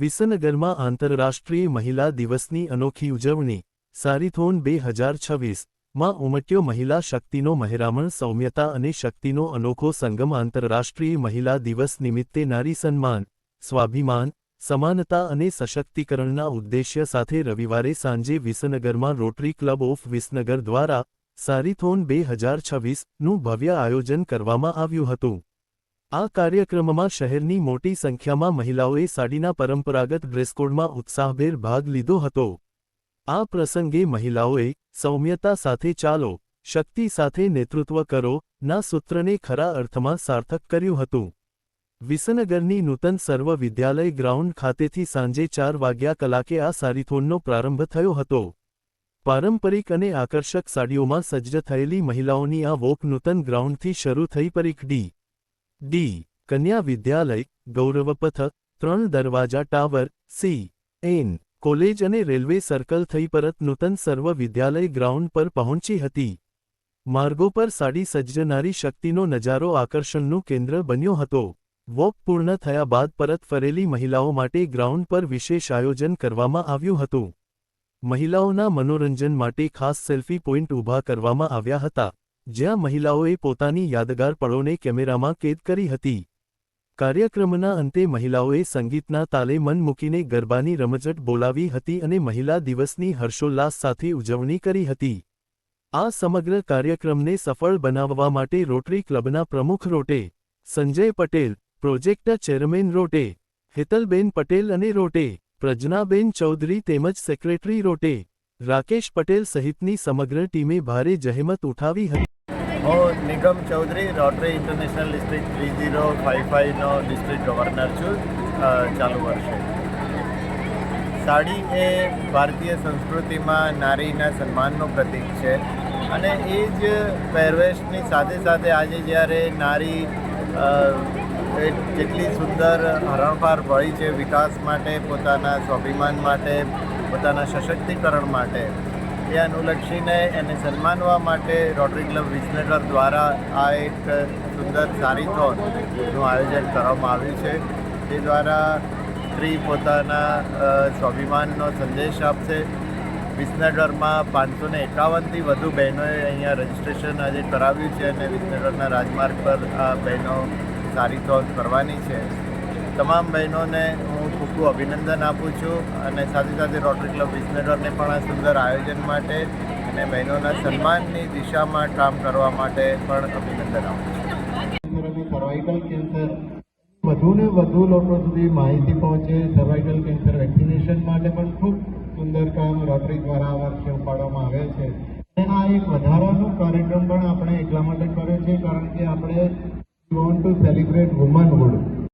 વિસનગરમાં આંતરરાષ્ટ્રીય મહિલા દિવસની અનોખી ઉજવણી સારીથોન 2026 માં ઉમટ્યો મહિલા શક્તિનો મહેરામણ સૌમ્યતા અને શક્તિનો અનોખો સંગમ આંતરરાષ્ટ્રીય મહિલા દિવસ નિમિત્તે નારી સન્માન સ્વાભિમાન સમાનતા અને સશક્તિકરણના ઉદ્દેશ્ય સાથે રવિવારે સાંજે વિસનગરમાં રોટરી ક્લબ ઓફ વિસનગર દ્વારા સારીથોન 2026નું ભવ્ય આયોજન કરવામાં આવ્યું હતું। આ કાર્યક્રમમાં શહેરની મોટી સંખ્યામાં મહિલાઓએ સાડીના પરંપરાગત ડ્રેસકોડમાં ઉત્સાહભેર ભાગ લીધો હતો। આ પ્રસંગે મહિલાઓએ સૌમ્યતા સાથે ચાલો, શક્તિ સાથે નેતૃત્વ કરો ના સૂત્રને ખરા અર્થમાં સાર્થક કર્યું હતું। વિસનગરની નૂતન સર્વ વિદ્યાલય ગ્રાઉન્ડ ખાતેથી સાંજે 4 વાગ્યા કલાકે આ સારીથોનનો પ્રારંભ થયો હતો। પારંપરિક અને આકર્ષક સાડીઓમાં સજ્જ થયેલી મહિલાઓની આ વોક નૂતન ગ્રાઉન્ડથી શરૂ થઈ પરીખ ડી કન્યા વિદ્યાલય, ગૌરવપથ, 3 દરવાજા ટાવર, CN કોલેજ અને રેલવે સર્કલ થઈ પરત નૂતન સર્વ વિદ્યાલય ગ્રાઉન્ડ પર પહોંચી હતી। માર્ગો પર સાડી સજ્જ નારી શક્તિનો નજારો આકર્ષણનું કેન્દ્ર બન્યો હતો। વોક પૂર્ણ થયા બાદ પરત ફરેલી મહિલાઓ માટે ગ્રાઉન્ડ પર વિશેષ આયોજન કરવામાં આવ્યું હતું। મહિલાઓના મનોરંજન માટે ખાસ સેલ્ફી પોઈન્ટ ઊભા કરવામાં આવ્યા હતા, જ્યાં મહિલાઓએ પોતાની યાદગાર પળોને કેમેરામાં કેદ કરી હતી। કાર્યક્રમના અંતે મહિલાઓએ સંગીતના તાલે મન મૂકીને ગરબાની રમઝટ બોલાવી હતી અને મહિલા દિવસની હર્ષોલ્લાસ સાથે ઉજવણી કરી હતી। આ સમગ્ર કાર્યક્રમને સફળ બનાવવા માટે રોટરી ક્લબના પ્રમુખ rote Sanjay Patel, project chairman rote Hetalben Patel અને રોટે પ્રજ્ઞાબેન ચૌધરી તેમજ સેક્રેટરી રોટે રાકેશ પટેલ સહિતની સમગ્ર ટીમે ભારે જહેમત ઉઠાવી હતી। હું Nigam Chaudhary, Rotary International district 3055નો ડિસ્ટ્રિક્ટ ગવર્નર છું ચાલુ વર્ષે। સાડી એ ભારતીય સંસ્કૃતિમાં નારીના સન્માનનું પ્રતીક છે અને એ જ પહેરવેશની સાથે સાથે આજે જ્યારે નારી જેટલી સુંદર હરણફાર ભળી છે વિકાસ માટે, પોતાના સ્વાભિમાન માટે, પોતાના સશક્તિકરણ માટે, એ અનુલક્ષીને એને સન્માનવા માટે રોટરી ક્લબ વિસનગર દ્વારા આ એક સુંદર સારીથોનનું આયોજન કરવામાં આવ્યું છે। તે દ્વારા સ્ત્રી પોતાના સ્વાભિમાનનો સંદેશ આપશે। વિસનગરમાં 551થી વધુ બહેનોએ અહીંયા રજિસ્ટ્રેશન આજે કરાવ્યું છે અને વિસનગરના રાજમાર્ગ પર આ બહેનો સારીથોન કરવાની છે। તમામ બહેનોને હું ખૂબ અભિનંદન આપું છું અને સાથે સાથે રોટરી ક્લબ વિસનગરને પણ આ સુંદર આયોજન માટે અને બહેનોના સન્માનની દિશામાં કામ કરવા માટે પણ અભિનંદન આપું છું। સર્વાઇકલ કેન્સર વધુને વધુ લોકો સુધી માહિતી પહોંચે, સર્વાઇકલ કેન્સર વેક્સિનેશન માટે પણ ખૂબ સુંદર કામ રોટરી દ્વારા આ વર્ષે ઉપાડવામાં આવે છે અને આ એક વધારાનો કાર્યક્રમ પણ આપણે એટલા માટે કર્યો છે કારણ કે આપણે વોન્ટ ટુ સેલિબ્રેટ વુમનહુડ।